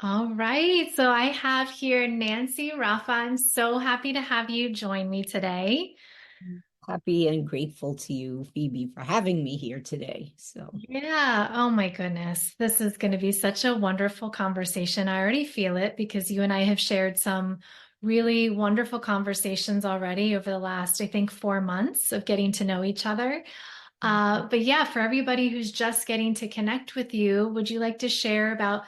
All right. So I have here Nancy Raffa. I'm so happy to have you join me today. Happy and grateful to you, Phoebe, for having me here today. Yeah. Oh my goodness. This is going to be such a wonderful conversation. I already feel it because you and I have shared some really wonderful conversations already over the last, I think, 4 months of getting to know each other. But yeah, for everybody who's just getting to connect with you, would you like to share about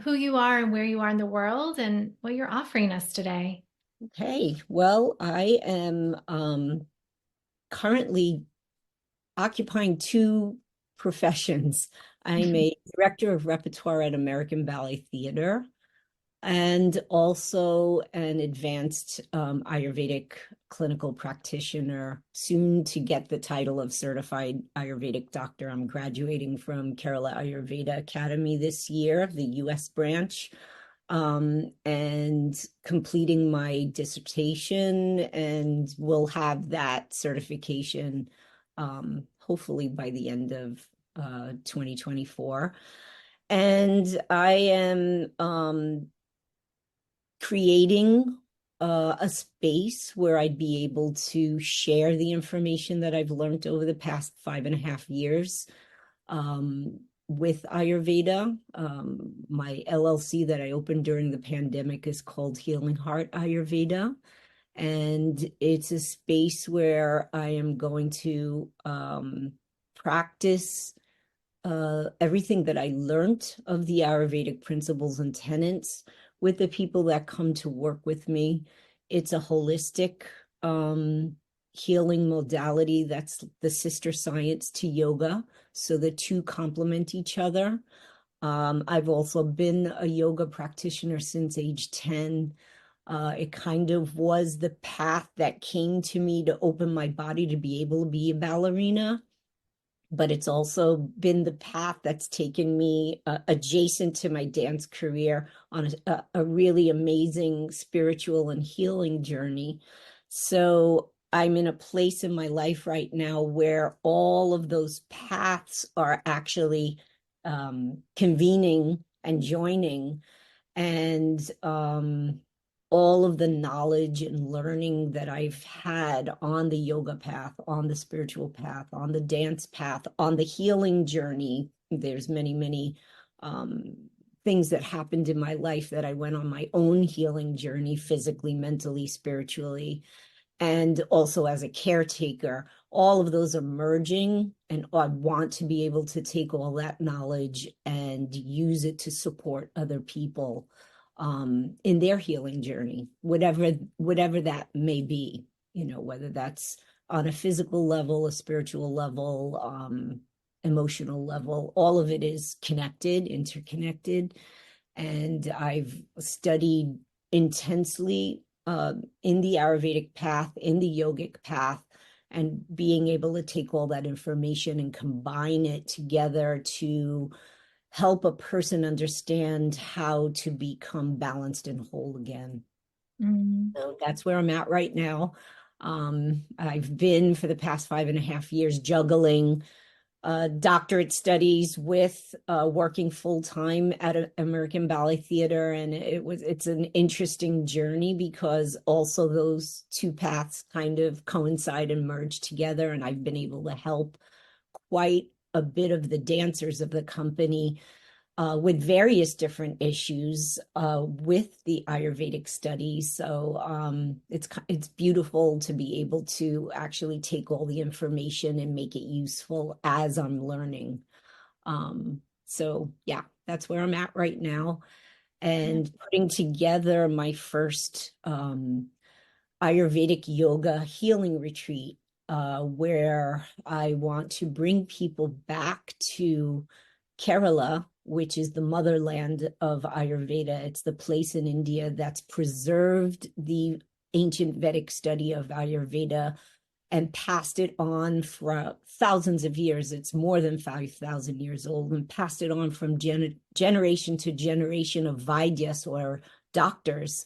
who you are and where you are in the world and what you're offering us today? Okay, well, I am currently occupying two professions. I'm a director of repertoire at American Ballet Theater and also an advanced Ayurvedic clinical practitioner, soon to get the title of certified Ayurvedic doctor. I'm graduating from Kerala Ayurveda Academy this year, the US branch, and completing my dissertation, and will have that certification hopefully by the end of 2024. And I am creating a space where I'd be able to share the information that I've learned over the past 5.5 years with Ayurveda. My LLC that I opened during the pandemic is called Healing Heart Ayurveda. And it's a space where I am going to practice everything that I learned of the Ayurvedic principles and tenets with the people that come to work with me. It's a holistic healing modality that's the sister science to yoga. So the two complement each other. I've also been a yoga practitioner since age 10. It kind of was the path that came to me to open my body to be able to be a ballerina, but it's also been the path that's taken me adjacent to my dance career on a really amazing spiritual and healing journey. So I'm in a place in my life right now where all of those paths are actually convening and joining. And all of the knowledge and learning that I've had on the yoga path, on the spiritual path, on the dance path, on the healing journey. There's many, many things that happened in my life that I went on my own healing journey, physically, mentally, spiritually, and also as a caretaker. All of those are merging, and I want to be able to take all that knowledge and use it to support other people in their healing journey, whatever that may be, whether that's on a physical level, a spiritual level, emotional level. All of it is connected, interconnected. And I've studied intensely in the Ayurvedic path, in the yogic path, and being able to take all that information and combine it together to help a person understand how to become balanced and whole again. Mm. So that's where I'm at right now. I've been for the past 5.5 years juggling doctorate studies with working full time at American Ballet Theater, and it's an interesting journey because also those two paths kind of coincide and merge together, and I've been able to help quite a bit of the dancers of the company with various different issues with the Ayurvedic studies. So it's beautiful to be able to actually take all the information and make it useful as I'm learning. So yeah, that's where I'm at right now, and putting together my first Ayurvedic yoga healing retreat, where I want to bring people back to Kerala, which is the motherland of Ayurveda. It's the place in India that's preserved the ancient Vedic study of Ayurveda and passed it on for thousands of years. It's more than 5,000 years old, and passed it on from generation to generation of Vaidyas, or doctors.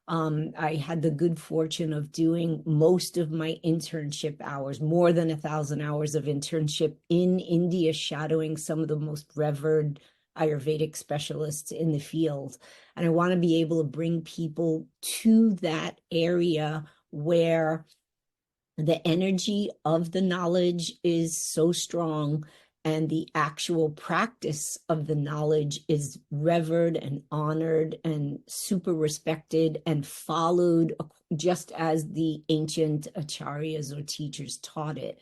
I had the good fortune of doing most of my internship hours, more than 1,000 hours of internship in India, shadowing some of the most revered Ayurvedic specialists in the field. And I want to be able to bring people to that area where the energy of the knowledge is so strong and the actual practice of the knowledge is revered and honored and super respected and followed just as the ancient acharyas or teachers taught it.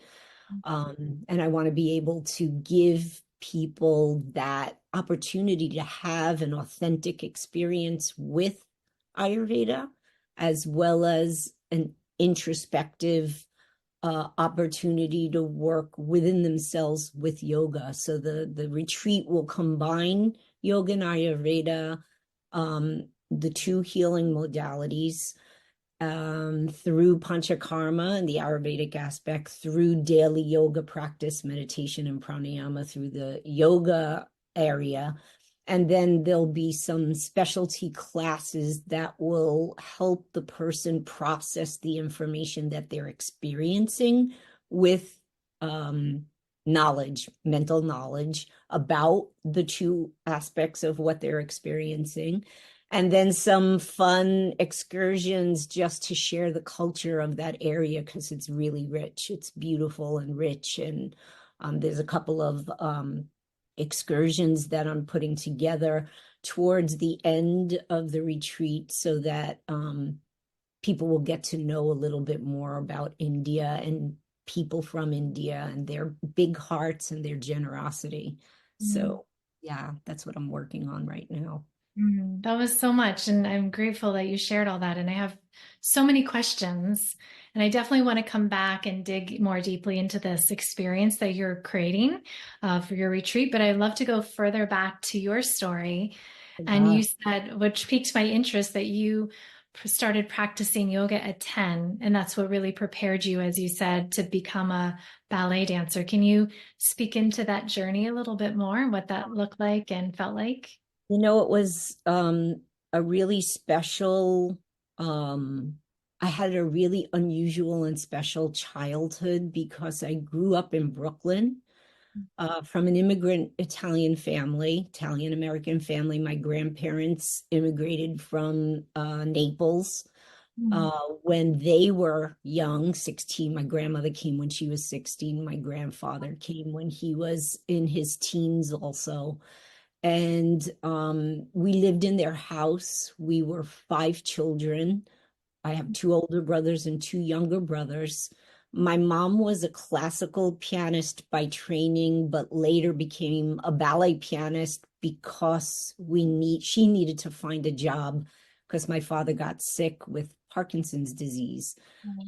And I want to be able to give people that opportunity to have an authentic experience with Ayurveda, as well as an introspective opportunity to work within themselves with yoga. So the retreat will combine yoga and Ayurveda, the two healing modalities, through Pancha Karma and the Ayurvedic aspect, through daily yoga practice, meditation, and pranayama, through the yoga area. And then there'll be some specialty classes that will help the person process the information that they're experiencing with knowledge, mental knowledge about the two aspects of what they're experiencing. And then some fun excursions just to share the culture of that area, because it's really rich. It's beautiful and rich. And there's a couple of excursions that I'm putting together towards the end of the retreat so that people will get to know a little bit more about India and people from India and their big hearts and their generosity. So yeah, that's what I'm working on right now. That was so much. And I'm grateful that you shared all that. And I have so many questions. And I definitely want to come back and dig more deeply into this experience that you're creating for your retreat. But I'd love to go further back to your story. And Yeah. you said, which piqued my interest, that you started practicing yoga at 10. And that's what really prepared you, as you said, to become a ballet dancer. Can you speak into that journey a little bit more, what that looked like and felt like? You know, it was a really special, I had a really unusual and special childhood because I grew up in Brooklyn from an immigrant Italian family, Italian American family. My grandparents immigrated from Naples Mm. when they were young, 16. My grandmother came when she was 16. My grandfather came when he was in his teens also. And we lived in their house. We were five children. I have two older brothers and two younger brothers. My mom was a classical pianist by training, but later became a ballet pianist because she needed to find a job because my father got sick with Parkinson's disease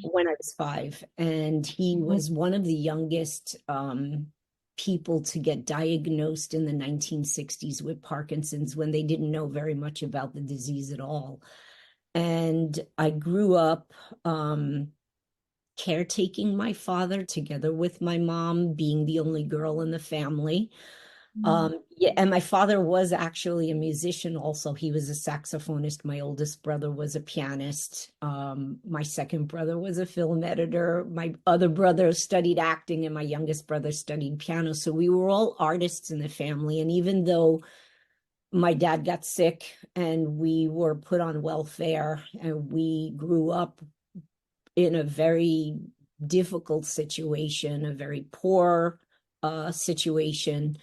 when I was five. And he was one of the youngest people to get diagnosed in the 1960s with Parkinson's when they didn't know very much about the disease at all. And I grew up caretaking my father together with my mom, being the only girl in the family. Yeah, and my father was actually a musician also. He was a saxophonist. My oldest brother was a pianist. My second brother was a film editor. My other brother studied acting, and my youngest brother studied piano. So we were all artists in the family. And even though my dad got sick and we were put on welfare and we grew up in a very difficult situation, a very poor situation,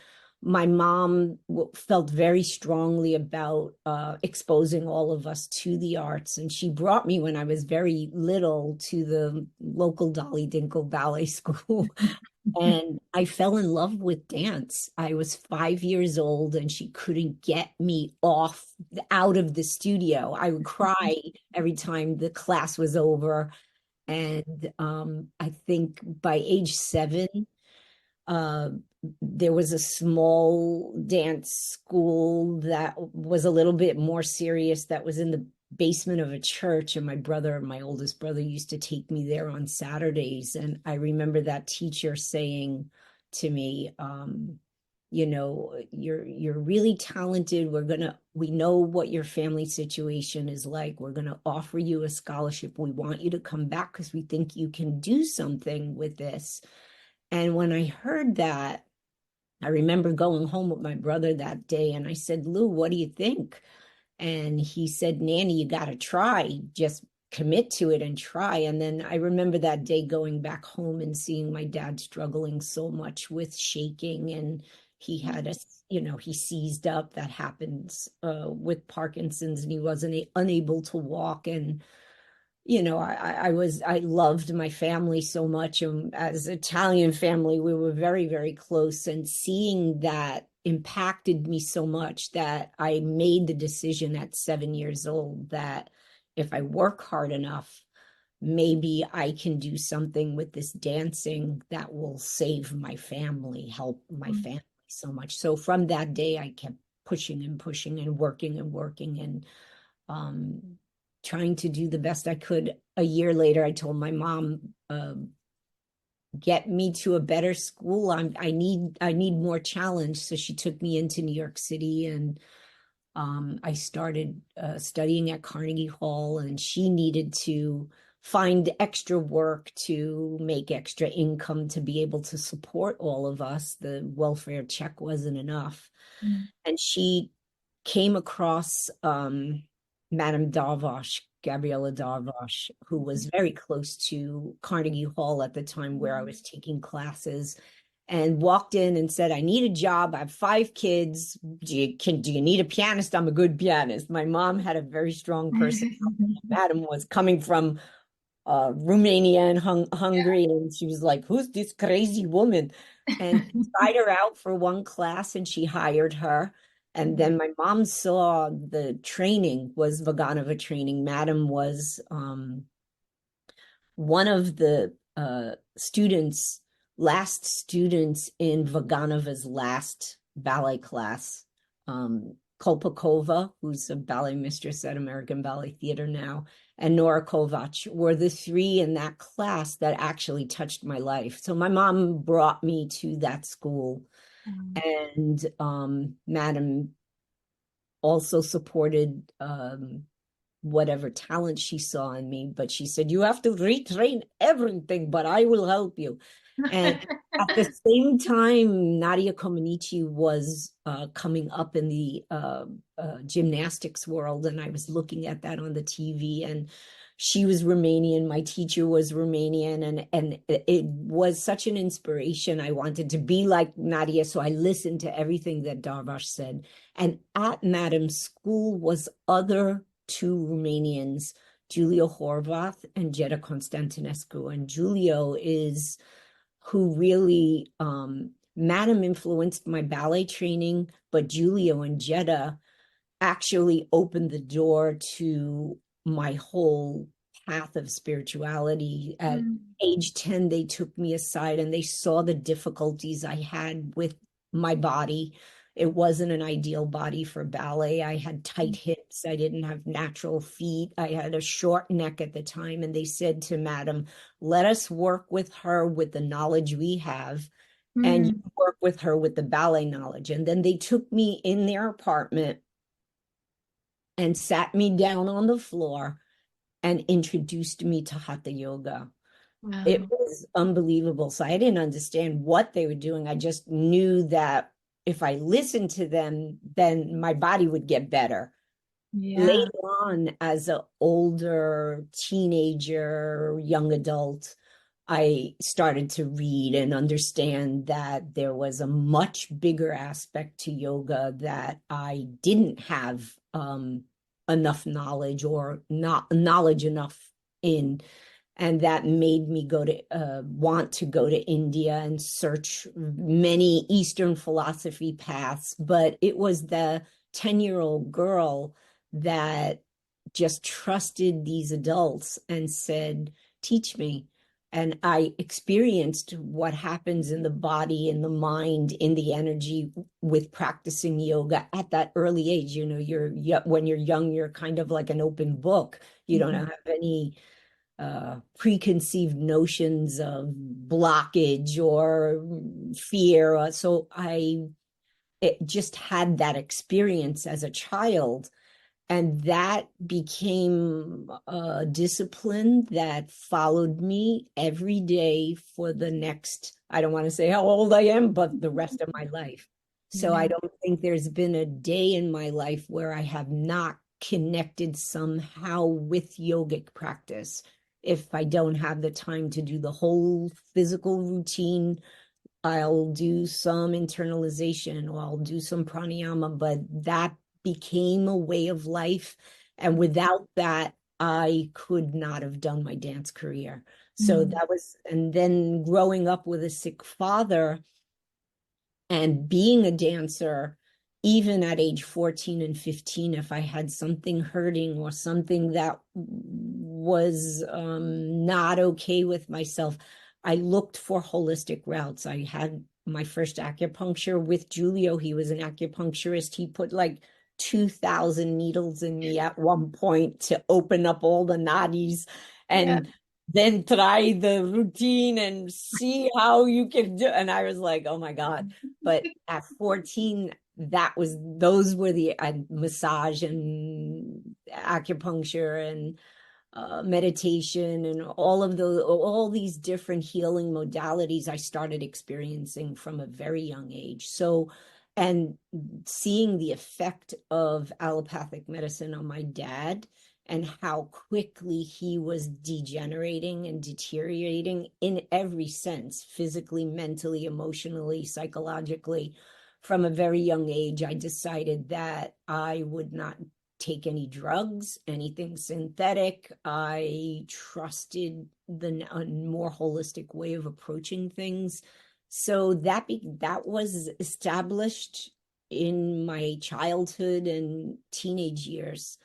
my mom felt very strongly about exposing all of us to the arts. And she brought me when I was very little to the local Dolly Dinkle Ballet School. And I fell in love with dance. I was 5 years old and she couldn't get me out of the studio. I would cry every time the class was over. And I think by age 7, uh, there was a small dance school that was a little bit more serious that was in the basement of a church. And my oldest brother, used to take me there on Saturdays. And I remember that teacher saying to me, you know, you're really talented. We know what your family situation is like. We're gonna offer you a scholarship. We want you to come back because we think you can do something with this. And when I heard that, I remember going home with my brother that day, and I said, Lou, what do you think? And he said, Nanny, you got to try. Just commit to it and try. And then I remember that day going back home and seeing my dad struggling so much with shaking. And he had a, he seized up. That happens with Parkinson's, and he wasn't unable to walk. And I loved my family so much. And as Italian family, we were very, very close. And seeing that impacted me so much that I made the decision at 7 years old that if I work hard enough, maybe I can do something with this dancing that will save my family, help my family so much. So from that day, I kept pushing and pushing and working and trying to do the best I could. A year later, I told my mom, get me to a better school. I need more challenge. So she took me into New York City, and I started studying at Carnegie Hall, and she needed to find extra work to make extra income to be able to support all of us. The welfare check wasn't enough. And she came across Madame Darvash, Gabriella Darvash, who was very close to Carnegie Hall at the time where I was taking classes, and walked in and said, I need a job. I have 5 kids. Do you need a pianist? I'm a good pianist. My mom had a very strong personality. Madam was coming from Romania and Hungary, and she was like, who's this crazy woman? And tried her out for one class, and she hired her. And then my mom saw the training was Vaganova training. Madam was one of the last students in Vaganova's last ballet class. Kolpakova, who's a ballet mistress at American Ballet Theater now, and Nora Kovac were the 3 in that class that actually touched my life. So my mom brought me to that school. And Madam also supported whatever talent she saw in me, but she said, you have to retrain everything, but I will help you. And at the same time, Nadia Comaneci was coming up in the gymnastics world, and I was looking at that on the TV, and she was Romanian. My teacher was Romanian, and it was such an inspiration. I wanted to be like Nadia, so I listened to everything that Darvash said. And at Madam's school was other 2 Romanians, Giulio Horvath and Jetta Constantinescu. And Giulio is who really, Madam influenced my ballet training, but Giulio and Jetta actually opened the door to my whole path of spirituality. At age 10, they took me aside and they saw the difficulties I had with my body. It wasn't an ideal body for ballet. I had tight hips. I didn't have natural feet. I had a short neck at the time. And they said to Madam, let us work with her with the knowledge we have, and you work with her with the ballet knowledge. And then they took me in their apartment and sat me down on the floor and introduced me to Hatha Yoga. Wow. It was unbelievable. So I didn't understand what they were doing. I just knew that if I listened to them, then my body would get better. Yeah. Later on, as an older teenager, young adult, I started to read and understand that there was a much bigger aspect to yoga that I didn't have enough knowledge or not knowledge enough in. And that made me want to go to India and search many Eastern philosophy paths. But it was the 10-year-old girl that just trusted these adults and said, teach me. And I experienced what happens in the body, in the mind, in the energy with practicing yoga at that early age. When you're young, you're kind of like an open book. You don't have any preconceived notions of blockage or fear. So I just had that experience as a child. And that became a discipline that followed me every day for the next, I don't want to say how old I am, but the rest of my life. So I Yeah. don't think there's been a day in my life where I have not connected somehow with yogic practice. If I don't have the time to do the whole physical routine, I'll do some internalization or I'll do some pranayama, but that became a way of life. And without that, I could not have done my dance career. So Mm. that was, and then growing up with a sick father and being a dancer, even at age 14 and 15, if I had something hurting or something that was not okay with myself, I looked for holistic routes. I had my first acupuncture with Julio. He was an acupuncturist. He put like 2,000 needles in me at one point to open up all the nadis. Yeah. And then try the routine and see how you can do. And I was like, oh my God. But at 14, those were the massage and acupuncture and meditation and all these different healing modalities I started experiencing from a very young age. So, and seeing the effect of allopathic medicine on my dad and how quickly he was degenerating and deteriorating in every sense, physically, mentally, emotionally, psychologically. From a very young age, I decided that I would not take any drugs, anything synthetic. I trusted the more holistic way of approaching things. So that was established in my childhood and teenage years.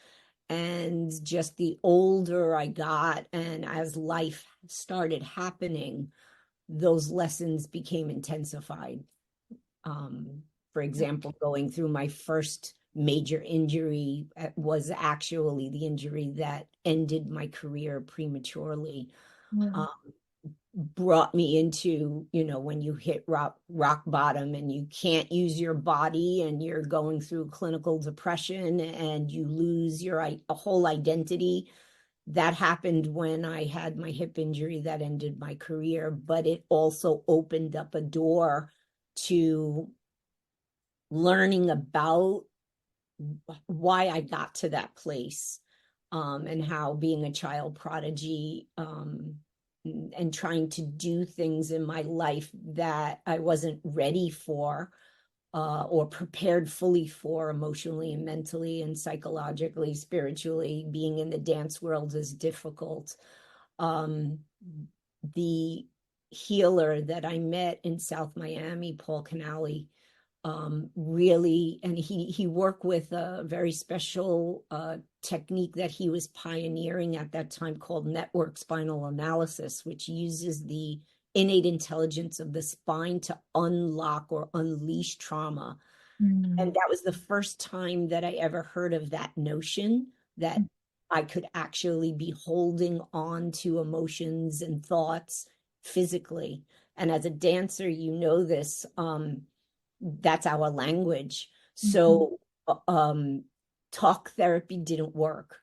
And just the older I got, and as life started happening, those lessons became intensified. For example, going through my first major injury was actually the injury that ended my career prematurely. Yeah. Um, Brought me into, when you hit rock bottom and you can't use your body and you're going through clinical depression and you lose your a whole identity. That happened when I had my hip injury that ended my career, but it also opened up a door to learning about why I got to that place, and how being a child prodigy, and trying to do things in my life that I wasn't ready for, or prepared fully for emotionally and mentally and psychologically, spiritually. Being in the dance world is difficult. Um, the healer that I met in South Miami, Paul Canale, really, and he worked with a very special technique that he was pioneering at that time called network spinal analysis, which uses the innate intelligence of the spine to unlock or unleash trauma. And Mm. that was the first time that I ever heard of that notion, that I could actually be holding on to emotions and thoughts physically. And as a dancer, this, that's our language. Mhm. So, talk therapy didn't work.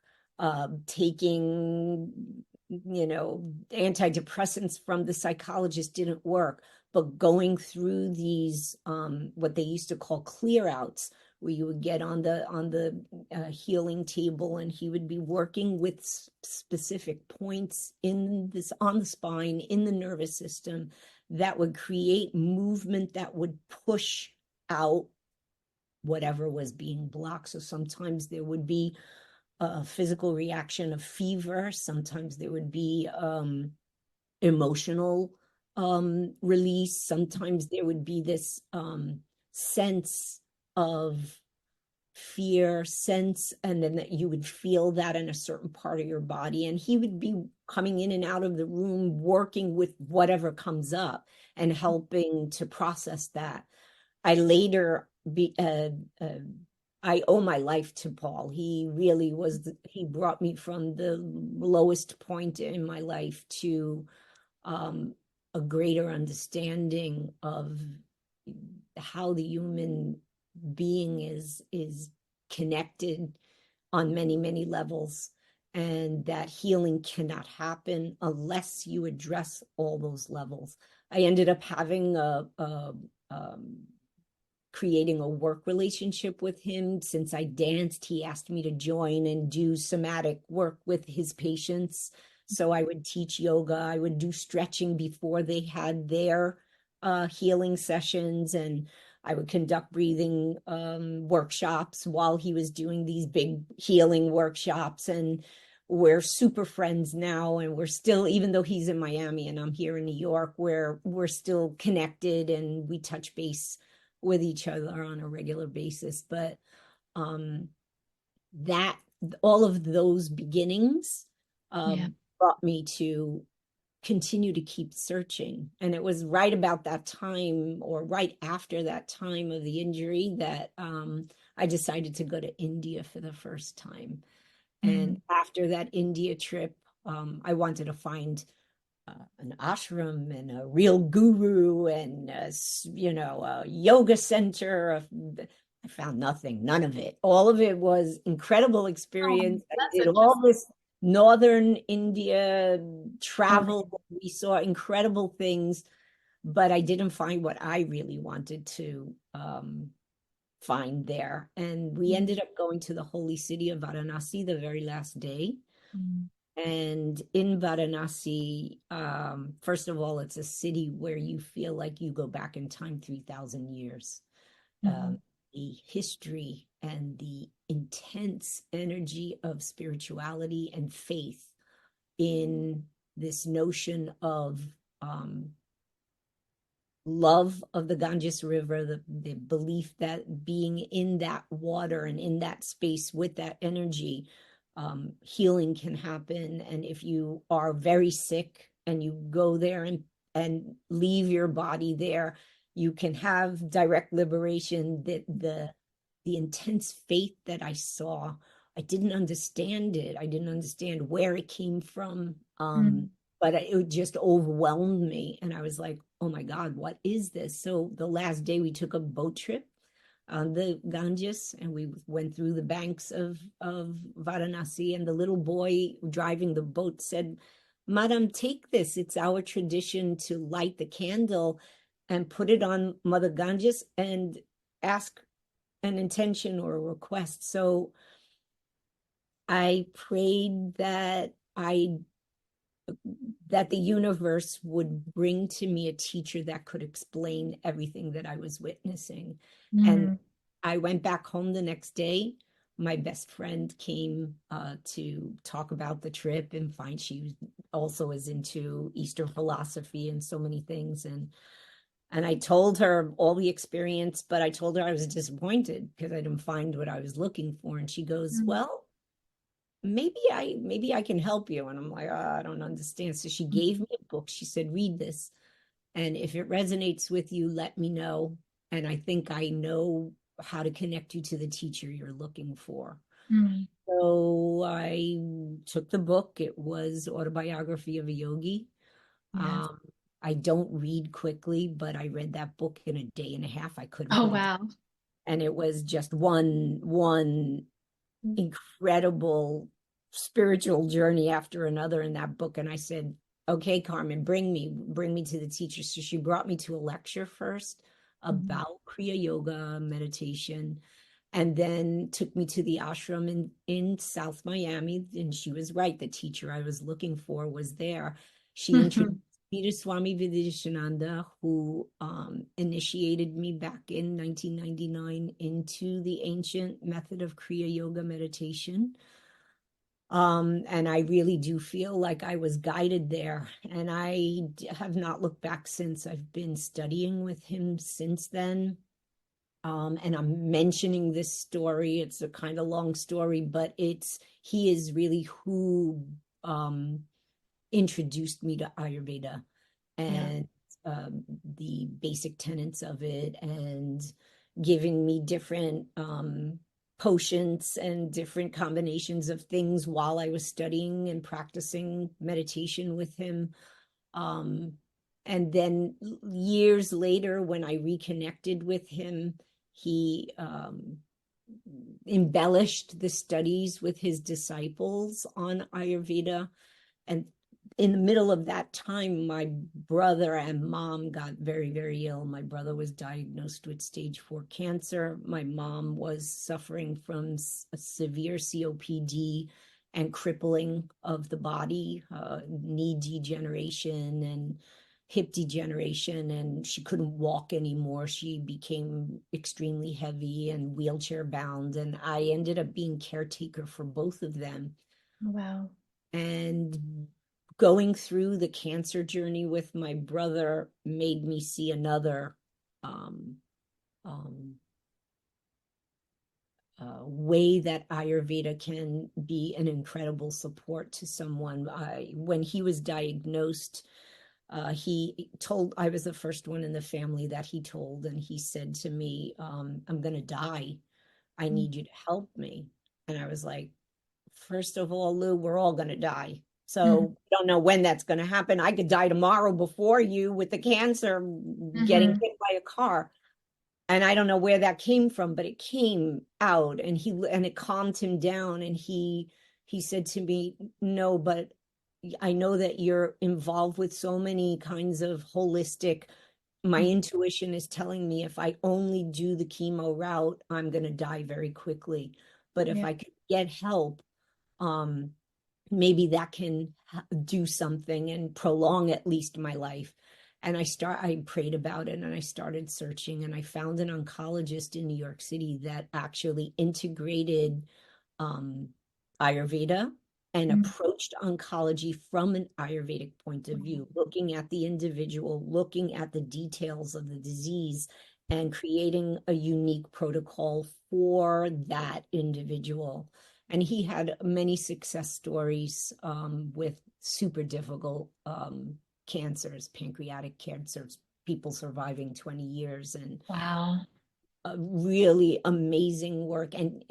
Taking, antidepressants from the psychologist didn't work. But going through these, what they used to call clear outs, where you would get on the healing table, and he would be working with specific points on the spine, in the nervous system, that would create movement that would push out whatever was being blocked. So sometimes there would be a physical reaction of fever. Sometimes there would be emotional release. Sometimes there would be this sense of fear, sense, and then that you would feel that in a certain part of your body. And he would be coming in and out of the room, working with whatever comes up and helping to process that. I later uh, I owe my life to Paul. He really he brought me from the lowest point in my life to um, a greater understanding of how the human being is connected on many, many levels, and that healing cannot happen unless you address all those levels. I ended up having um, creating a work relationship with him. Since I danced, he asked me to join and do somatic work with his patients. So I would teach yoga, I would do stretching before they had their healing sessions, and I would conduct breathing workshops while he was doing these big healing workshops. And we're super friends now, and we're still, even though he's in Miami and I'm here in New York, we're still connected and we touch base with each other on a regular basis. But um, that all of those beginnings Yeah. brought me to continue to keep searching. And it was right about that time, or right after that time of the injury, that I decided to go to India for the first time. And Mm. after that India trip, I wanted to find an ashram and a real guru and a yoga center. I found nothing, none of it. All of it was incredible Oh, experience. I that's did interesting. all this northern India Okay. travel. We saw incredible things, but I didn't find what I really wanted to find there. And we Mm. ended up going to the holy city of Varanasi the very last day. Mm. And in Varanasi, first of all, it's a city where you feel like you go back in time 3,000 years. Mhm. The history and the intense energy of spirituality and faith in this notion of um, love of the Ganges River, the belief that being in that water and in that space with that energy, healing can happen. And if you are very sick and you go there and leave your body there, you can have direct liberation. That the intense faith that I saw, I didn't understand it. I didn't understand where it came from. Mm. But it just overwhelmed me. And I was like, oh my God, what is this? So the last day we took a boat trip on the Ganges, and we went through the banks of Varanasi. And the little boy driving the boat said, Madam, take this. It's our tradition to light the candle and put it on Mother Ganges and ask an intention or a request. So I prayed that the universe would bring to me a teacher that could explain everything that I was witnessing. And Mm. I went back home the next day. My best friend came to talk about the trip and find she also is into Eastern philosophy and so many things. And I told her all the experience, but I told her I was disappointed because I didn't find what I was looking for. And she goes, Mm. well, maybe I can help you. And I'm like, oh, I don't understand. So she gave me a book. She said, read this. And if it resonates with you, let me know. And I think I know how to connect you to the teacher you're looking for. Mm. So I took the book. It was Autobiography of a Yogi. Yes. Um, I don't read quickly, but I read that book in a day and a half. I couldn't Oh, put it down. wow. And it was just one incredible spiritual journey after another in that book. And I said, okay, Carmen, bring me to the teacher. So she brought me to a lecture first Mhm. about Kriya Yoga meditation, and then took me to the ashram in South Miami. And she was right. The teacher I was looking for was there. She introduced Mhm. me to Swami Vidishananda, who initiated me back in 1999 into the ancient method of Kriya Yoga meditation. And I really do feel like I was guided there. And I have not looked back since. I've been studying with him since then. And I'm mentioning this story. It's a kind of long story, but he is really who introduced me to Ayurveda Yeah. and the basic tenets of it, and giving me different potions and different combinations of things while I was studying and practicing meditation with him. Um, and then years later, when I reconnected with him, he embellished the studies with his disciples on Ayurveda. And in the middle of that time, my brother and mom got very, very ill. My brother was diagnosed with stage 4 cancer. My mom was suffering from a severe COPD and crippling of the body, knee degeneration and hip degeneration, and she couldn't walk anymore. She became extremely heavy and wheelchair bound, and I ended up being caretaker for both of them. Wow. And going through the cancer journey with my brother made me see another um, um, way that Ayurveda can be an incredible support to someone. When he was diagnosed, I was the first one in the family that he told, and he said to me, I'm going to die. I Mm. need you to help me. And I was like, first of all, Lou, we're all going to die. Mhm. So I don't know when that's going to happen. I could die tomorrow before you with the cancer, getting Mhm. hit by a car. And I don't know where that came from, but it came out, and it calmed him down. And he said to me, no, but I know that you're involved with so many kinds of holistic. My Mhm. intuition is telling me if I only do the chemo route, I'm going to die very quickly. But if Yeah. I could get help, um, maybe that can do something and prolong at least my life. And I prayed about it, and I started searching, and I found an oncologist in New York City that actually integrated um, Ayurveda and Mm. approached oncology from an Ayurvedic point of view, looking at the individual, looking at the details of the disease, and creating a unique protocol for that individual. And he had many success stories with super difficult cancers, pancreatic cancers, people surviving 20 years, and Wow. really amazing work. And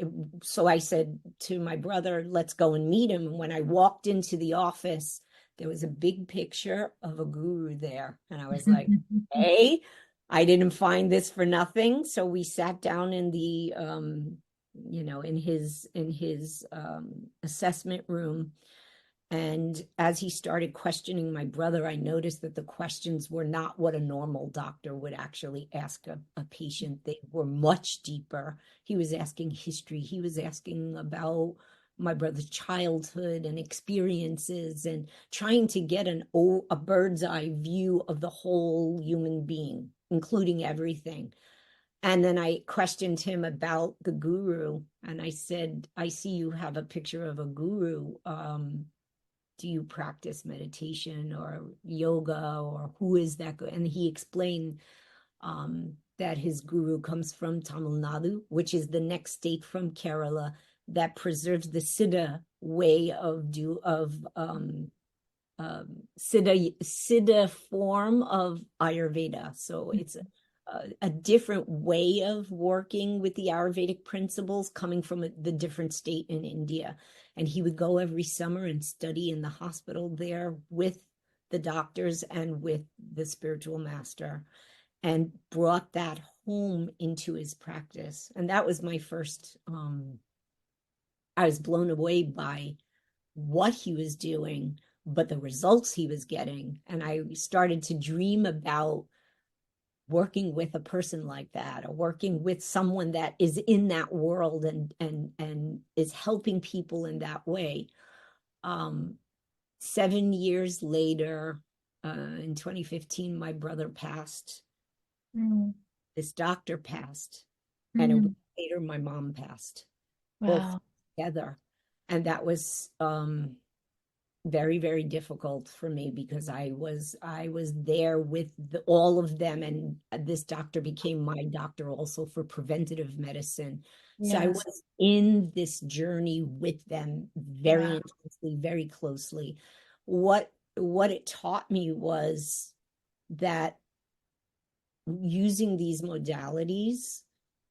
so I said to my brother, let's go and meet him. And when I walked into the office, there was a big picture of a guru there. And I was like, hey, I didn't find this for nothing. So we sat down in the, in his assessment room, and as he started questioning my brother, I noticed that the questions were not what a normal doctor would actually ask a patient. They were much deeper. He was asking history. He was asking about my brother's childhood and experiences, and trying to get a bird's eye view of the whole human being, including everything. And then I questioned him about the guru. And I said, I see you have a picture of a guru. Do you practice meditation or yoga, or who is that? And he explained that his guru comes from Tamil Nadu, which is the next state from Kerala, that preserves the Siddha way Siddha form of Ayurveda. So it's a different way of working with the Ayurvedic principles coming from the different state in India. And he would go every summer and study in the hospital there with the doctors and with the spiritual master, and brought that home into his practice. And that was my first, I was blown away by what he was doing, but the results he was getting. And I started to dream about working with a person like that, or working with someone that is in that world and is helping people in that way. 7 years later, in 2015, my brother passed. Mm. This doctor passed, and a week Mm. later, my mom passed, both Wow. together. And that was very, very difficult for me, because I was there with all of them, and this doctor became my doctor also for preventative medicine. So I Yes. was in this journey with them very Wow. intensely, very closely. What it taught me was that using these modalities,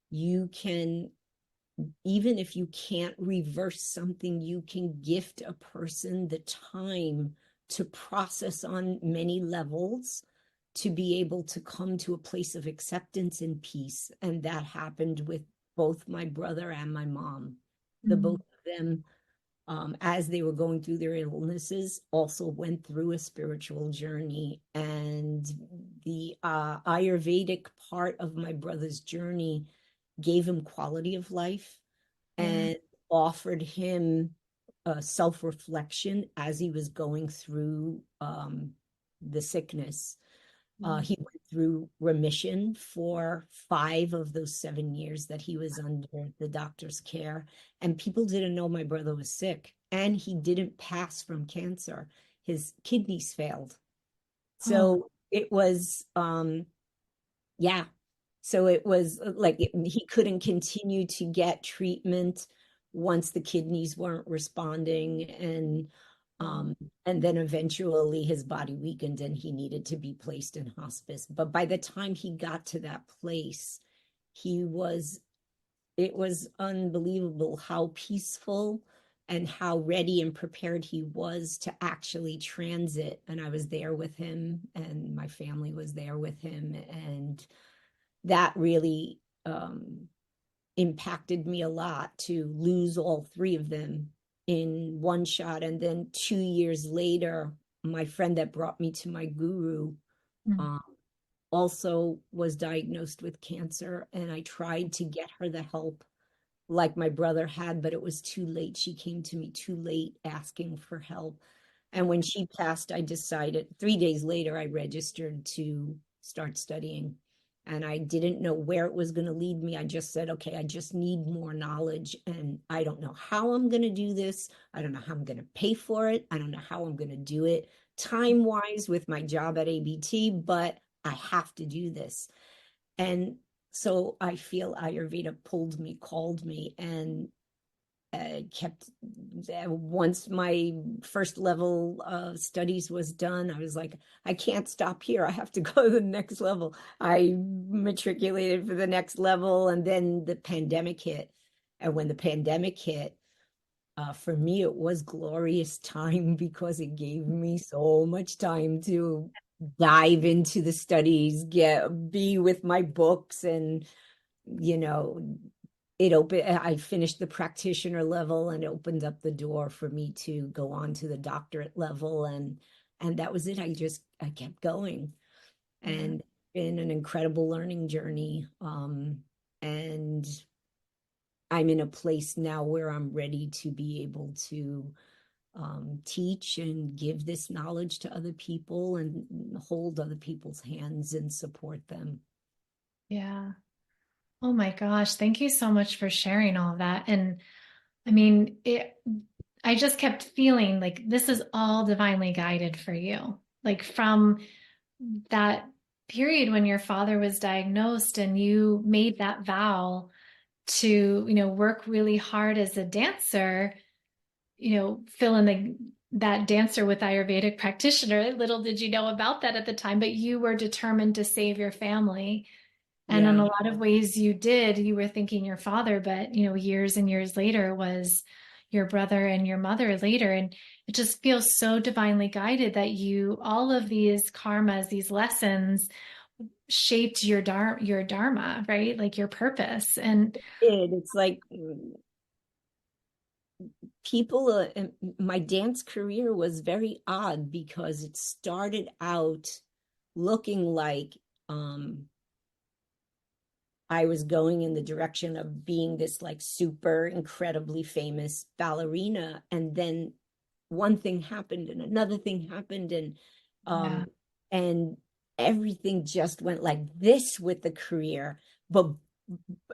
you can, even if you can't reverse something, you can gift a person the time to process on many levels, to be able to come to a place of acceptance and peace. And that happened with both my brother and my mom. The both Mm. of them as they were going through their illnesses, also went through a spiritual journey. And the Ayurvedic part of my brother's journey gave him quality of life Yeah. and offered him self-reflection as he was going through the sickness. Mm. He went through remission for 5 of those 7 years that he was under the doctor's care. And people didn't know my brother was sick. And he didn't pass from cancer. His kidneys failed. Oh, So it was, yeah. So it was like he couldn't continue to get treatment once the kidneys weren't responding. oh, Um, and then eventually his body weakened and he needed to be placed in hospice. But by the time he got to that place, he was, it was unbelievable how peaceful and how ready and prepared he was to actually transit. And I was there with him, and my family was there with him. And that really impacted me a lot to lose all 3 of them in one shot. And then 2 years later, my friend that brought me to my guru mm, um, also was diagnosed with cancer. And I tried to get her the help like my brother had, but it was too late. She came to me too late asking for help. And when she passed, I decided 3 days later, I registered to start studying. And I didn't know where it was going to lead me. I just said, okay, I just need more knowledge. And I don't know how I'm going to do this. I don't know how I'm going to pay for it. I don't know how I'm going to do it time wise with my job at ABT, but I have to do this. And so I feel Ayurveda pulled me, called me, and kept once my first level studies was done. I was like, I can't stop here. I have to go to the next level. I matriculated for the next level, and then the pandemic hit. And when the pandemic hit, for me, it was glorious time because it gave me so much time to dive into the studies, be with my books, and you know, I finished the practitioner level and opened up the door for me to go on to the doctorate level. And that was it. I kept going, yeah. and been an incredible learning journey. And I'm in a place now where I'm ready to be able to teach and give this knowledge to other people and hold other people's hands and support them. Yeah. Oh my gosh. Thank you so much for sharing all of that. And I mean, I just kept feeling like this is all divinely guided for you. Like from that period when your father was diagnosed and you made that vow to, work really hard as a dancer, fill in that dancer with Ayurvedic practitioner. Little did you know about that at the time, but you were determined to save your family. And in Yeah, a lot of ways you did. You were thinking your father, but years and years later was your brother and your mother later. And it just feels so divinely guided that all of these karmas, these lessons shaped your dharma, right? Like your purpose. And it's like people, my dance career was very odd because it started out looking like I was going in the direction of being this like super incredibly famous ballerina. And then one thing happened and another thing happened, yeah, and everything just went like this with the career. But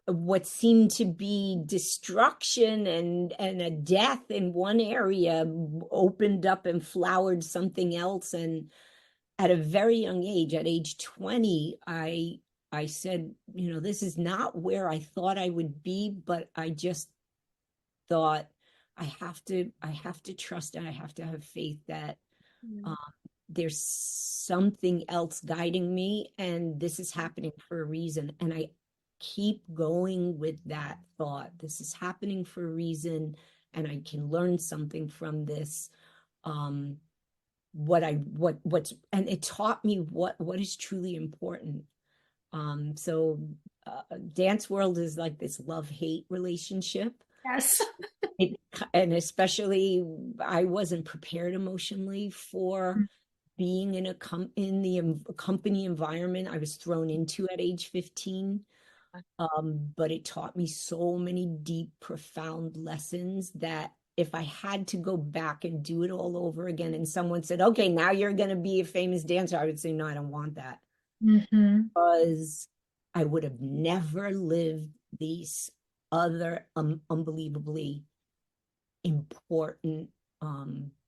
what seemed to be destruction and a death in one area opened up and flowered something else. And at a very young age, at age 20, I said, this is not where I thought I would be, but I just thought I have to trust and I have to have faith that um, there's something else guiding me and this is happening for a reason. And I keep going with that thought. This is happening for a reason and I can learn something from this. Um, what's and it taught me what is truly important. So dance world is like this love-hate relationship. yes, it, and especially I wasn't prepared emotionally for being in in the company environment I was thrown into at age 15. But it taught me so many deep, profound lessons that if I had to go back and do it all over again, and someone said, okay, now you're going to be a famous dancer, I would say, no, I don't want that. Mm-hmm. Because I would have never lived these other unbelievably important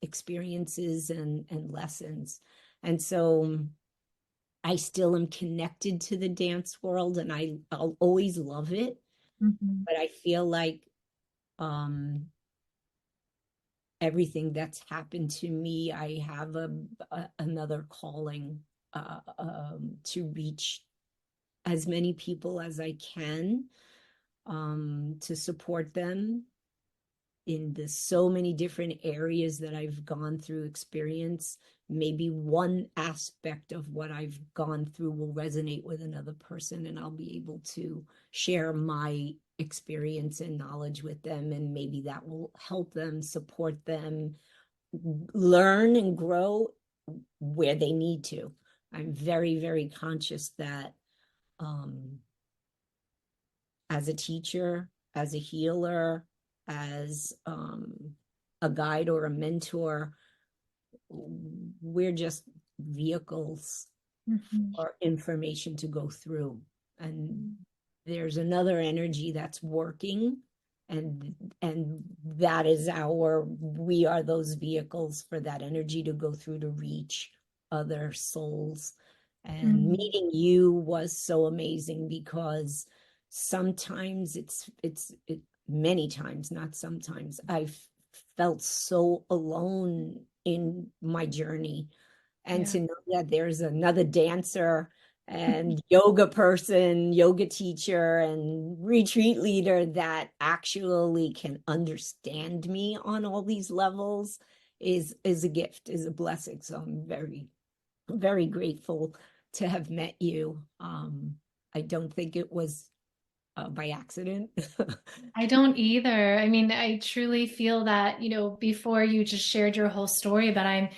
experiences and lessons. And so I still am connected to the dance world and I'll always love it. Mm-hmm. But I feel like um, everything that's happened to me, I have another calling to reach as many people as I can, to support them in the so many different areas that I've gone through experience. Maybe one aspect of what I've gone through will resonate with another person, and I'll be able to share my experience and knowledge with them, and maybe that will help them, support them, learn and grow where they need to. I'm very, very conscious that um, as a teacher, as a healer, as a guide or a mentor, we're just vehicles Mm-hmm. for information to go through. And there's another energy that's working, and that is we are those vehicles for that energy to go through to reach other souls. And Mm-hmm. meeting you was so amazing because sometimes many times, not sometimes, I've felt so alone in my journey, and Yeah. to know that there's another dancer and yoga person, yoga teacher, and retreat leader that actually can understand me on all these levels is a gift, is a blessing. So I'm very, very grateful to have met you. I don't think it was by accident. I don't either. I mean, I truly feel that, before you just shared your whole story, but I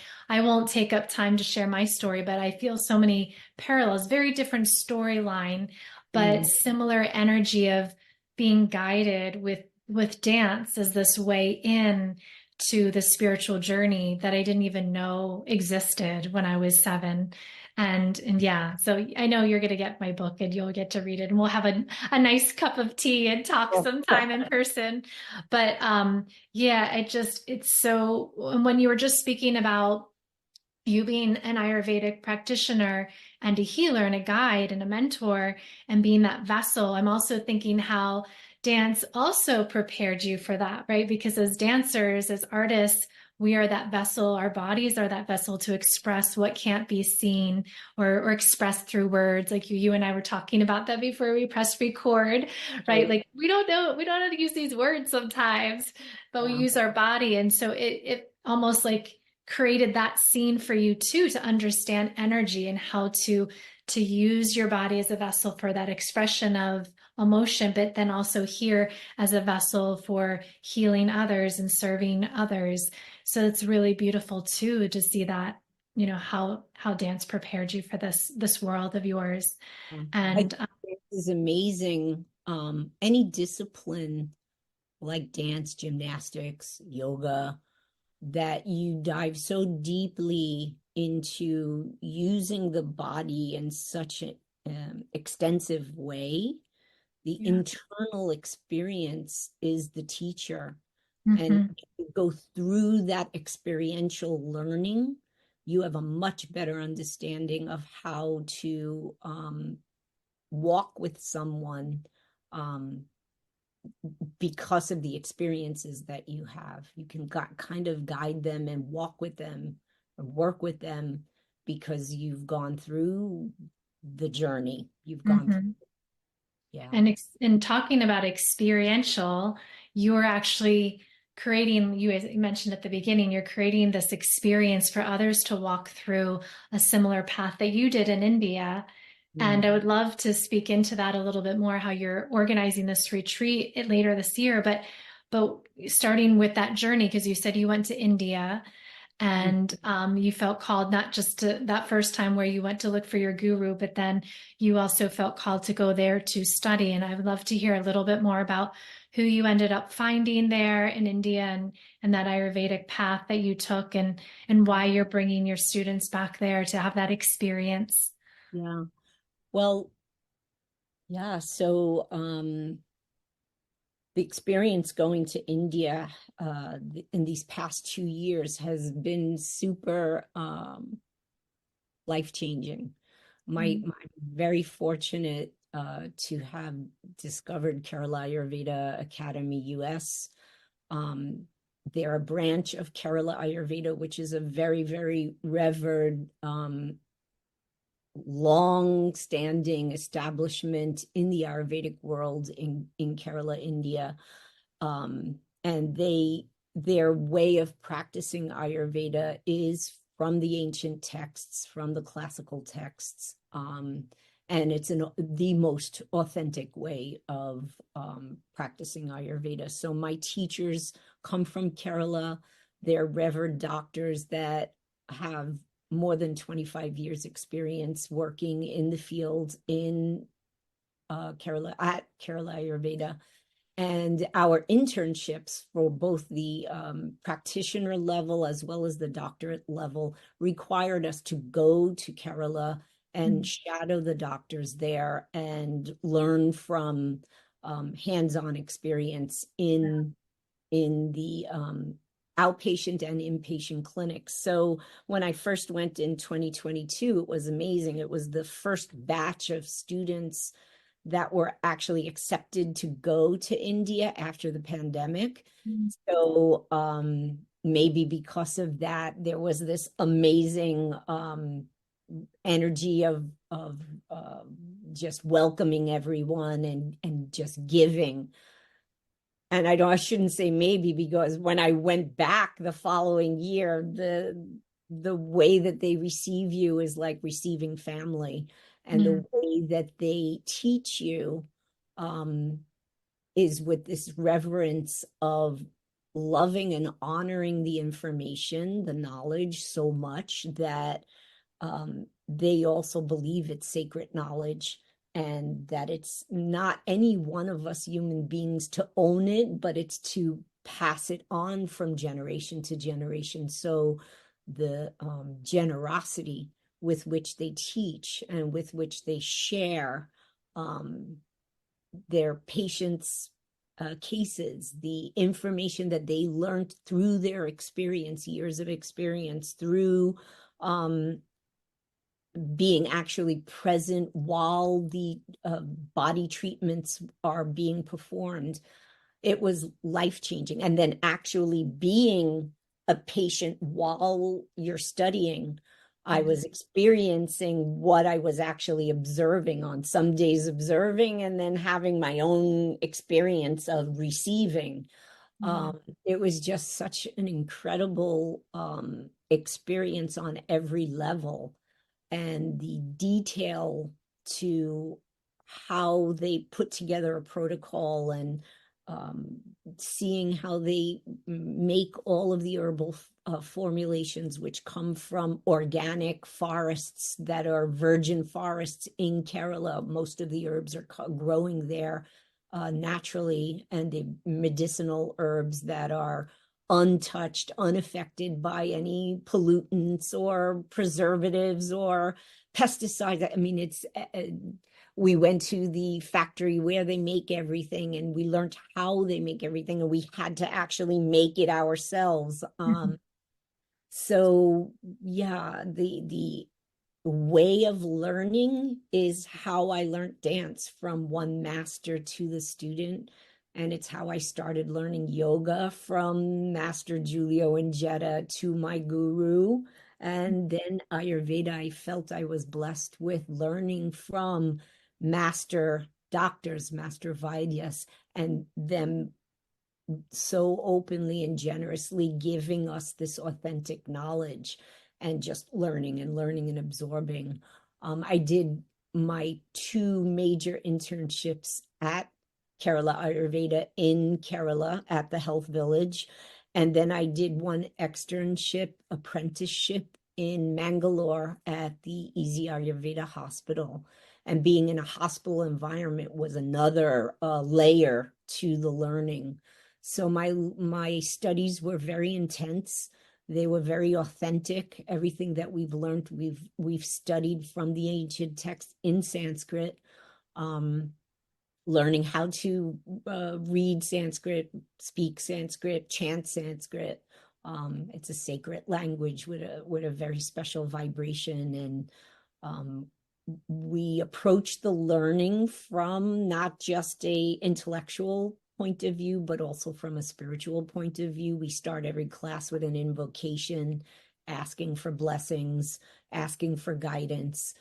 won't take up time to share my story, but I feel so many parallels, very different storyline, but Mm, similar energy of being guided with dance as this way in to the spiritual journey that I didn't even know existed when I was 7. And yeah, so I know you're going to get my book and you'll get to read it and we'll have a nice cup of tea and talk oh, sometime in person. But yeah, it's so, and when you were just speaking about you being an Ayurvedic practitioner and a healer and a guide and a mentor and being that vessel, I'm also thinking how dance also prepared you for that, right? Because as dancers, as artists, we are that vessel, our bodies are that vessel to express what can't be seen or expressed through words. Like you and I were talking about that before we pressed record, right? right. Like we don't know how to use these words sometimes, but we Yeah. use our body. And so it almost like created that scene for you too, to understand energy and how to use your body as a vessel for that expression of emotion, but then also here as a vessel for healing others and serving others. So it's really beautiful too to see that, how dance prepared you for this world of yours. I think And this is amazing. Any discipline like dance, gymnastics, yoga, that you dive so deeply into using the body in such an extensive way. The yeah. internal experience is the teacher. And Hmm. if you go through that experiential learning, you have a much better understanding of how to walk with someone, um, because of the experiences that you have. You can kind of guide them and walk with them and work with them because you've gone through the journey. You've gone through, Hmm. yeah. And in talking about experiential, you're actually creating, you as you mentioned at the beginning, you're creating this experience for others to walk through a similar path that you did in India. And Mm. I would love to speak into that a little bit more, how you're organizing this retreat later this year. But but starting with that journey, because you said you went to India and you felt called not just to that first time where you went to look for your guru, but then you also felt called to go there to study. And I would love to hear a little bit more about who you ended up finding there in India and that Ayurvedic path that you took and why you're bringing your students back there to have that experience. Yeah. Well, yeah. So the experience going to India in these past 2 years has been super life-changing. I'm very fortunate to have discovered Kerala Ayurveda Academy US. They're a branch of Kerala Ayurveda, which is a very, very revered, long-standing establishment in the Ayurvedic world in Kerala, India. And their way of practicing Ayurveda is from the ancient texts, from the classical texts. And it's the most authentic way of practicing Ayurveda. So my teachers come from Kerala. They're revered doctors that have more than 25 years experience working in the field in Kerala, at Kerala Ayurveda. And our internships for both the practitioner level as well as the doctorate level required us to go to Kerala and shadow the doctors there and learn from hands-on experience in the outpatient and inpatient clinics. So when I first went in 2022, it was amazing. It was the first batch of students that were actually accepted to go to India after the pandemic. So maybe because of that, there was this amazing energy of just welcoming everyone and just giving. And I shouldn't say maybe, because when I went back the following year, the way that they receive you is like receiving family. And the way that they teach you is with this reverence of loving and honoring the information, the knowledge so much that they also believe it's sacred knowledge, and that it's not any one of us human beings to own it, but it's to pass it on from generation to generation. So the generosity with which they teach and with which they share their patients' cases, the information that they learned through their experience, years of experience, through being actually present while the body treatments are being performed. It was life-changing. And then actually being a patient while you're studying, I was experiencing what I was actually observing, on some days observing and then having my own experience of receiving. It was just such an incredible experience on every level. And the detail to how they put together a protocol, and seeing how they make all of the herbal formulations, which come from organic forests that are virgin forests in Kerala. Most of the herbs are growing there naturally, and the medicinal herbs that are untouched, unaffected by any pollutants or preservatives or pesticides. I mean, we went to the factory where they make everything, and we learned how they make everything, and we had to actually make it ourselves. So yeah, the way of learning is how I learned dance, from one master to the student. And it's how I started learning yoga, from Master Giulio and Jetta to my guru. And then Ayurveda, I felt I was blessed with learning from master doctors, master Vaidyas, and them so openly and generously giving us this authentic knowledge, and just learning and absorbing. I did my two major internships at Kerala Ayurveda in Kerala at the Health Village. And then I did one externship, apprenticeship in Mangalore at the Easy Ayurveda Hospital. And being in a hospital environment was another layer to the learning. So my studies were very intense. They were very authentic. Everything that we've learned, we've studied from the ancient texts in Sanskrit. Learning how to read Sanskrit, speak Sanskrit, chant Sanskrit. It's a sacred language with a very special vibration, and we approach the learning from not just a intellectual point of view, but also from a spiritual point of view. We start every class with an invocation, asking for blessings, asking for guidance.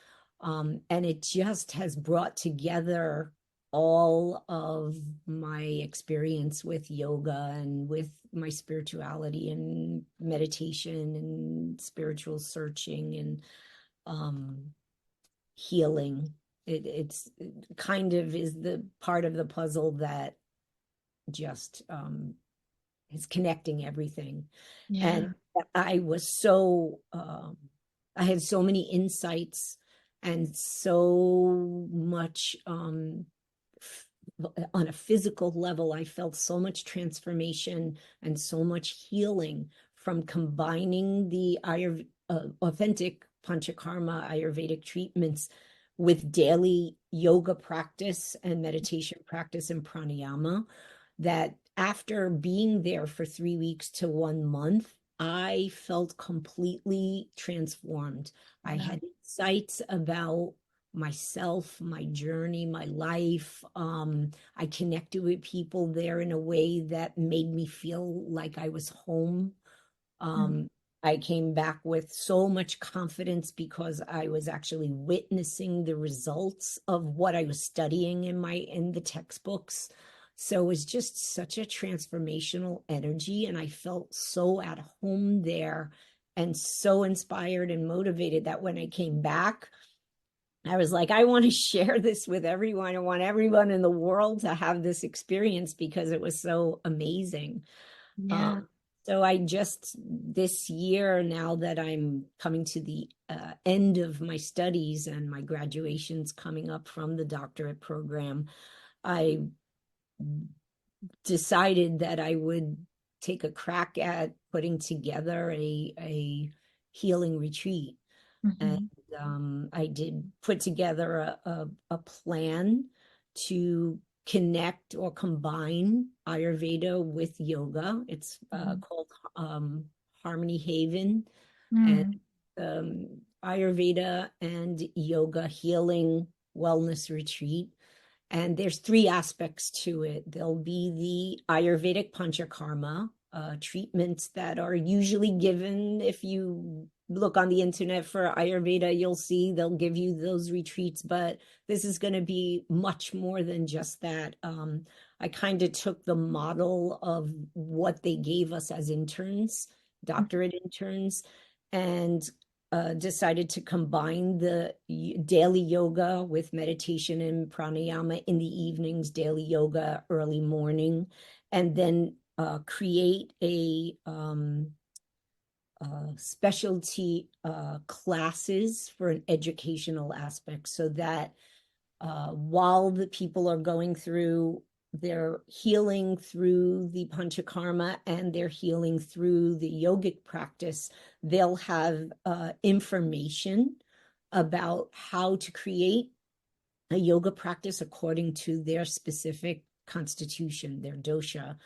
And it just has brought together all of my experience with yoga and with my spirituality and meditation and spiritual searching and healing. It's kind of is the part of the puzzle that just is connecting everything. Yeah. And I was so I had so many insights and so much on a physical level. I felt so much transformation and so much healing from combining the authentic Pancha Karma Ayurvedic treatments with daily yoga practice and meditation practice and pranayama, that after being there for 3 weeks to 1 month, I felt completely transformed. I Yeah. had insights about myself, my journey, my life. I connected with people there in a way that made me feel like I was home. Mm. I came back with so much confidence because I was actually witnessing the results of what I was studying in the textbooks. So it was just such a transformational energy, and I felt so at home there and so inspired and motivated that when I came back, I was like, I want to share this with everyone. I want everyone in the world to have this experience because it was so amazing. Yeah. Um, so I just this year, now that I'm coming to the end of my studies and my graduation's coming up from the doctorate program, I decided that I would take a crack at putting together a healing retreat. And Mhm. I did put together a plan to connect or combine Ayurveda with yoga. It's Mhm. called Harmony Haven, and Mm. Ayurveda and yoga healing wellness retreat. And there's three aspects to it. There'll be the Ayurvedic Pancha Karma treatments that are usually given. If you look on the internet for Ayurveda, you'll see they'll give you those retreats, but this is going to be much more than just that. I kind of took the model of what they gave us as interns, doctorate interns, and decided to combine the daily yoga with meditation and pranayama in the evenings, daily yoga early morning, and then create a specialty classes for an educational aspect so that while the people are going through their healing through the panchakarma and their healing through the yogic practice, they'll have information about how to create a yoga practice according to their specific constitution, their dosha.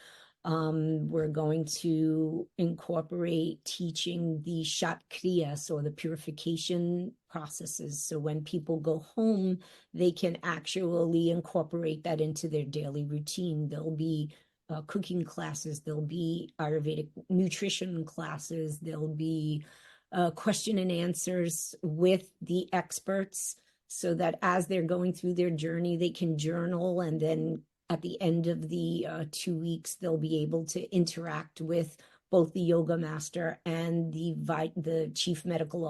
We're going to incorporate teaching the shat kriyas, or the purification processes. So when people go home, they can actually incorporate that into their daily routine. There'll be cooking classes, there'll be Ayurvedic nutrition classes, there'll be question and answers with the experts so that as they're going through their journey, they can journal, and then at the end of the 2 weeks, they'll be able to interact with both the yoga master and the chief medical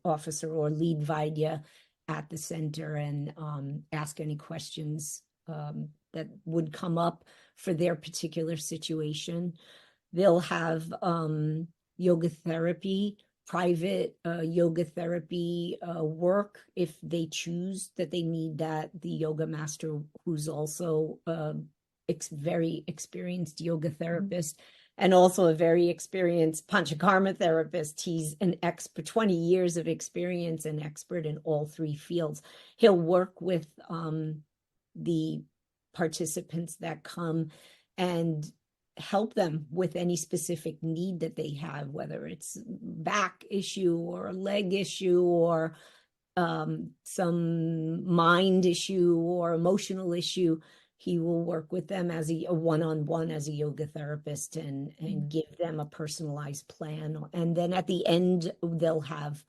officer or lead Vaidya at the center, and ask any questions that would come up for their particular situation. They'll have yoga therapy, private yoga therapy work if they choose that they need that. The yoga master, who's also very experienced yoga therapist, and also a very experienced Pancha Karma therapist. He's an expert, 20 years of experience, and expert in all three fields. He'll work with the participants that come and help them with any specific need that they have, whether it's back issue or a leg issue or some mind issue or emotional issue. He will work with them as a one-on-one as a yoga therapist and give them a personalized plan. And then at the end, they'll have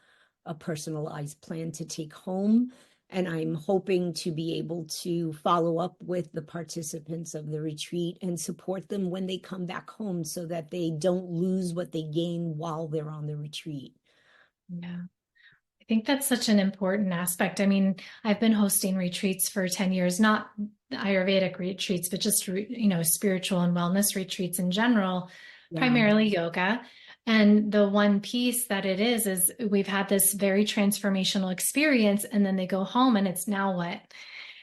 a personalized plan to take home. And I'm hoping to be able to follow up with the participants of the retreat and support them when they come back home so that they don't lose what they gain while they're on the retreat. Yeah. I think that's such an important aspect. I mean, I've been hosting retreats for 10 years, not Ayurvedic retreats, but just, spiritual and wellness retreats in general, primarily yoga. And the one piece that it is we've had this very transformational experience, and then they go home and it's now what?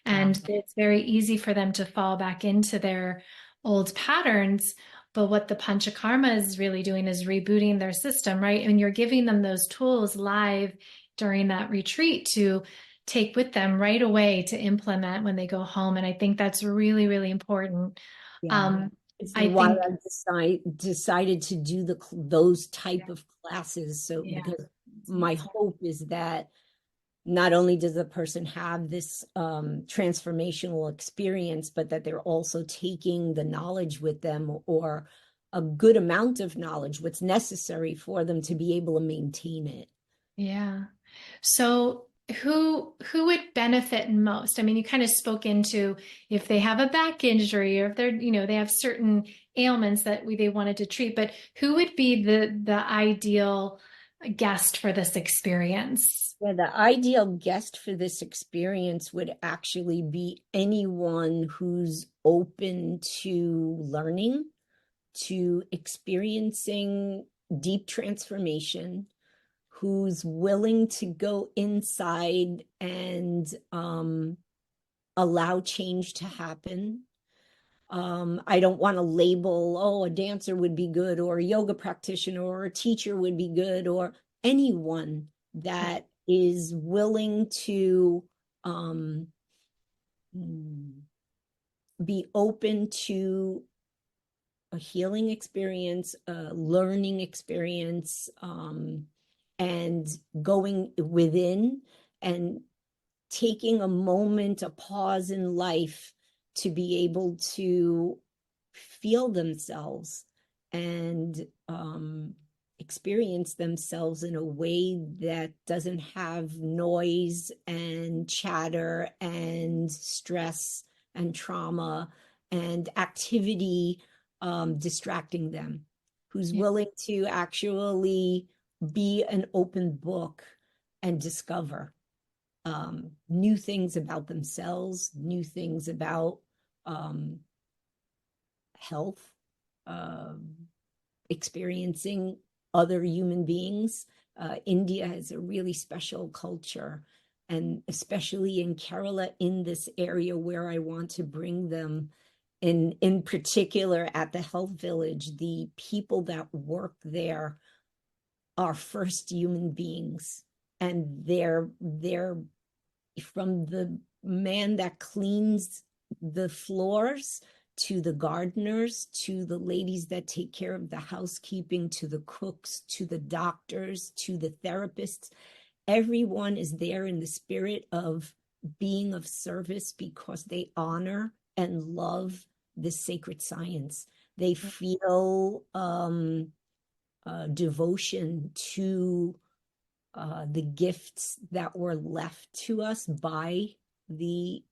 And it's very easy for them to fall back into their old patterns. But what the Pancha Karma is really doing is rebooting their system, right? And you're giving them those tools live during that retreat to take with them right away to implement when they go home. And I think that's really, really important. It's why I decided to do those type of classes. So because my hope is that not only does the person have this transformational experience, but that they're also taking the knowledge with them, or a good amount of knowledge, what's necessary for them to be able to maintain it. Yeah. So who would benefit most? I mean, you kind of spoke into if they have a back injury or if they're, they have certain ailments that they wanted to treat, but who would be the ideal guest for this experience? Yeah, the ideal guest for this experience would actually be anyone who's open to learning, to experiencing deep transformation, who's willing to go inside and allow change to happen. I don't want to label, a dancer would be good, or a yoga practitioner, or a teacher would be good, or anyone that is willing to be open to a healing experience, a learning experience, and going within and taking a moment, a pause in life to be able to feel themselves and experience themselves in a way that doesn't have noise and chatter and stress and trauma and activity distracting them, who's willing to actually be an open book and discover new things about themselves, new things about health, experiencing other human beings. India has a really special culture, and especially in Kerala, in this area where I want to bring them, in particular at the health village, the people that work there are first human beings, and they're from the man that cleans the floors to the gardeners, to the ladies that take care of the housekeeping, to the cooks, to the doctors, to the therapists. Everyone is there in the spirit of being of service because they honor and love this sacred science. They feel devotion to the gifts that were left to us by the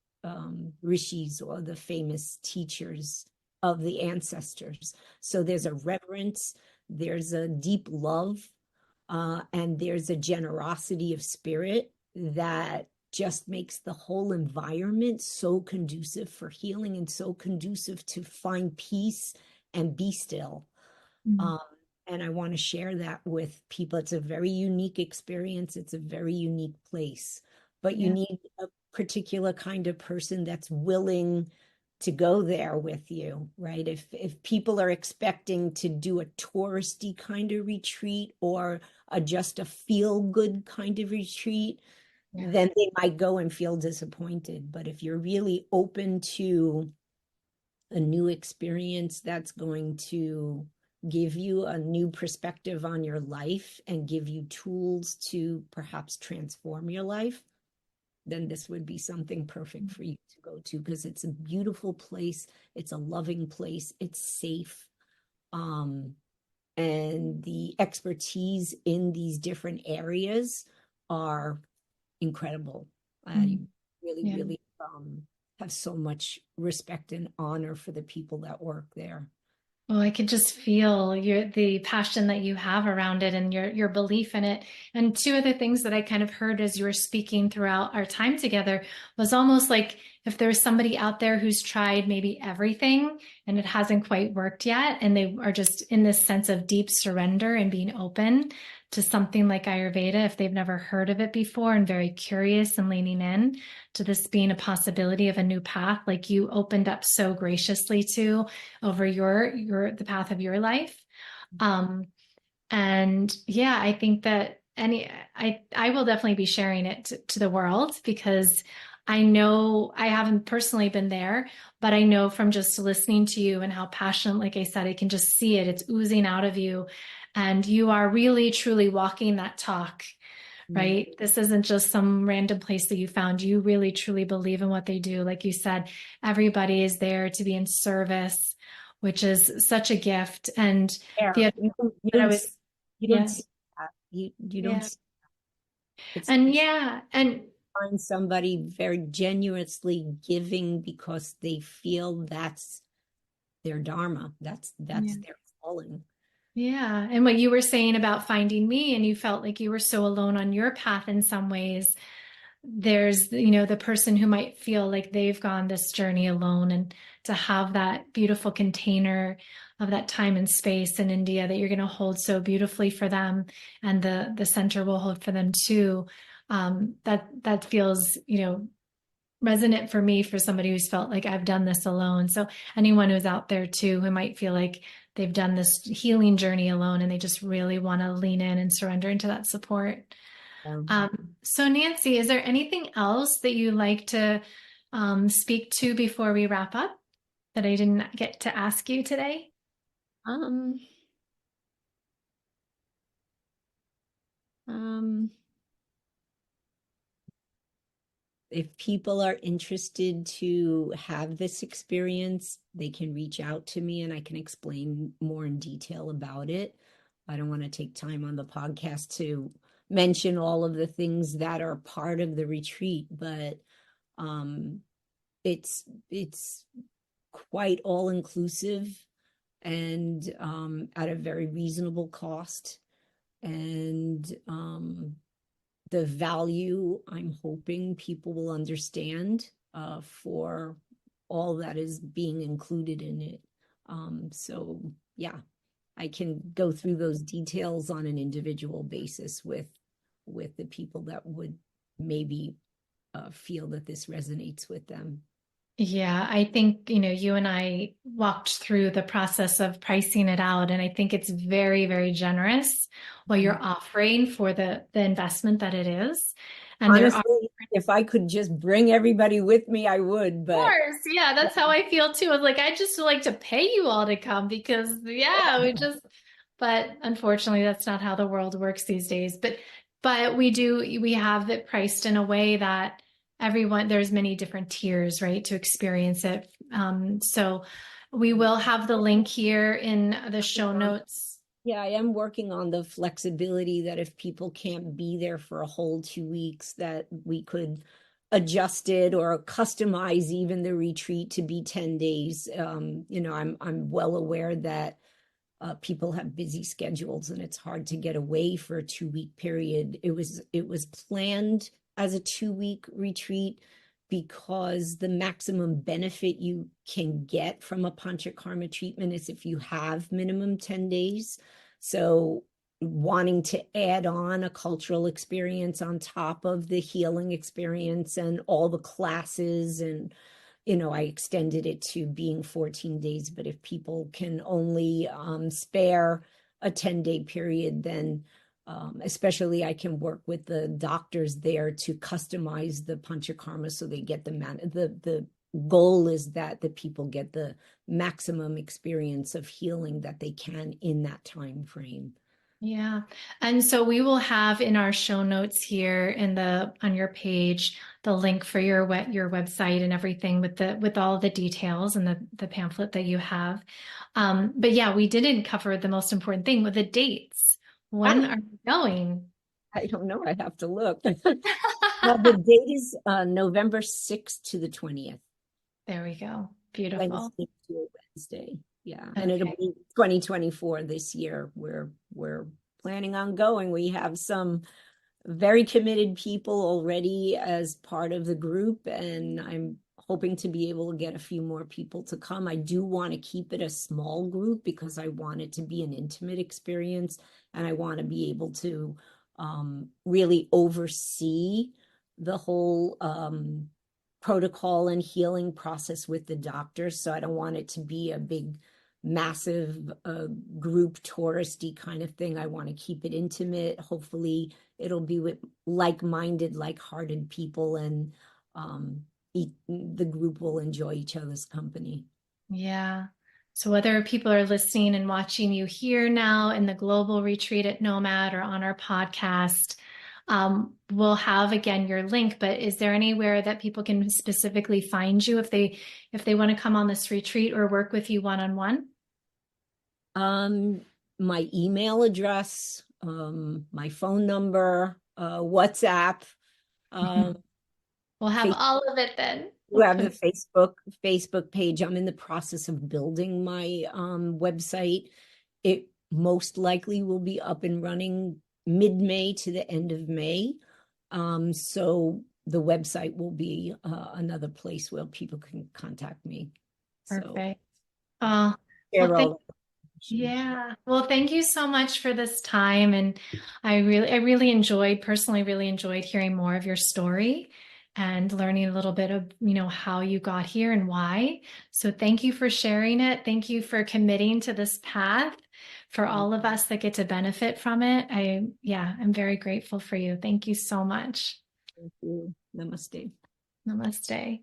rishis, or the famous teachers of the ancestors. So there's a reverence, there's a deep love, and there's a generosity of spirit that just makes the whole environment so conducive for healing and so conducive to find peace and be still. Mm. Um, and I want to share that with people. It's a very unique experience. It's a very unique place, but you Yeah. need a particular kind of person that's willing to go there with you, right? If people are expecting to do a touristy kind of retreat or just a feel good kind of retreat, Yeah. then they might go and feel disappointed. But if you're really open to a new experience that's going to give you a new perspective on your life and give you tools to perhaps transform your life, then this would be something perfect for you to go to, because it's a beautiful place. It's a loving place. It's safe. Um, and the expertise in these different areas are incredible. I Mm. really, Yeah. really have so much respect and honor for the people that work there. Well, I could just feel the passion that you have around it and your belief in it. And two of the things that I kind of heard as you were speaking throughout our time together was almost like if there's somebody out there who's tried maybe everything and it hasn't quite worked yet, and they are just in this sense of deep surrender and being open to something like Ayurveda, if they've never heard of it before and very curious and leaning in to this being a possibility of a new path, like you opened up so graciously to over the path of your life. Um, and yeah, I think that I will definitely be sharing it to the world, because I know I haven't personally been there, but I know from just listening to you and how passionate, like I said, I can just see it. It's oozing out of you. And you are really, truly walking that talk, Mm. right? This isn't just some random place that you found. You really, truly believe in what they do. Like you said, everybody is there to be in service, which is such a gift. And Yeah, the other that I was, you don't yeah, see that. You don't yeah. see, it's And yeah, and find somebody very genuinely giving because they feel that's their dharma. That's yeah. their calling. Yeah. And what you were saying about finding me, and you felt like you were so alone on your path in some ways. There's, the person who might feel like they've gone this journey alone, and to have that beautiful container of that time and space in India that you're going to hold so beautifully for them, and the center will hold for them too. That feels, resonant for me, for somebody who's felt like I've done this alone. So anyone who's out there too, who might feel like they've done this healing journey alone and they just really want to lean in and surrender into that support. So Nancy, is there anything else that you like to speak to before we wrap up that I didn't get to ask you today? Um, um, if people are interested to have this experience, they can reach out to me and I can explain more in detail about it. I don't want to take time on the podcast to mention all of the things that are part of the retreat, but um, it's quite all inclusive and at a very reasonable cost. And the value I'm hoping people will understand for all that is being included in it. So yeah, I can go through those details on an individual basis with the people that would maybe feel that this resonates with them. Yeah, I think, you and I walked through the process of pricing it out, and I think it's very, very generous what you're offering for the investment that it is. And there are, Honestly, if I could just bring everybody with me, I would, but course. Yeah, that's how I feel too. I was like, I just would like to pay you all to come, because yeah, but unfortunately that's not how the world works these days. But we have it priced in a way that there's many different tiers, right, to experience it. So we will have the link here in the show notes. yeah, I am working on the flexibility that if people can't be there for a whole 2 weeks, that we could adjust it or customize even the retreat to be 10 days. I'm well aware that people have busy schedules and it's hard to get away for a 2 week period. It was planned as a 2-week retreat because the maximum benefit you can get from a Pancha Karma treatment is if you have minimum 10 days. So wanting to add on a cultural experience on top of the healing experience and all the classes, and I extended it to being 14 days, but if people can only spare a 10-day period, then especially I can work with the doctors there to customize the Pancha Karma so they get the goal is that the people get the maximum experience of healing that they can in that time frame. Yeah. And so we will have in our show notes here on your page the link for your website and everything with all the details and the pamphlet that you have. But yeah, we didn't cover the most important thing with the dates. When are you going? I don't know. I have to look. Well, the date is November 6th to the 20th. There we go. Beautiful. Wednesday to Wednesday. Yeah. And it'll Okay. be 2024 this year. We're planning on going. We have some very committed people already as part of the group, and I'm hoping to be able to get a few more people to come. I do want to keep it a small group because I want it to be an intimate experience, and I want to be able to really oversee the whole protocol and healing process with the doctors. So I don't want it to be a big, massive group touristy kind of thing. I want to keep it intimate. Hopefully it'll be with like-minded, like-hearted people, and the group will enjoy each other's company. Yeah. So whether people are listening and watching you here now in the global retreat at nOMad or on our podcast, we'll have again your link, but is there anywhere that people can specifically find you if they want to come on this retreat or work with you one-on-one? My email address, my phone number, WhatsApp, We'll have all of it then. you have the Facebook page. I'm in the process of building my website. It most likely will be up and running mid-May to the end of May. So the website will be another place where people can contact me. Perfect. So, Well, yeah. Well, thank you so much for this time. And I personally really enjoyed hearing more of your story and learning a little bit of, how you got here and why. So thank you for sharing it. Thank you for committing to this path for all of us that get to benefit from it. I'm very grateful for you. Thank you so much. Thank you. Namaste. Namaste.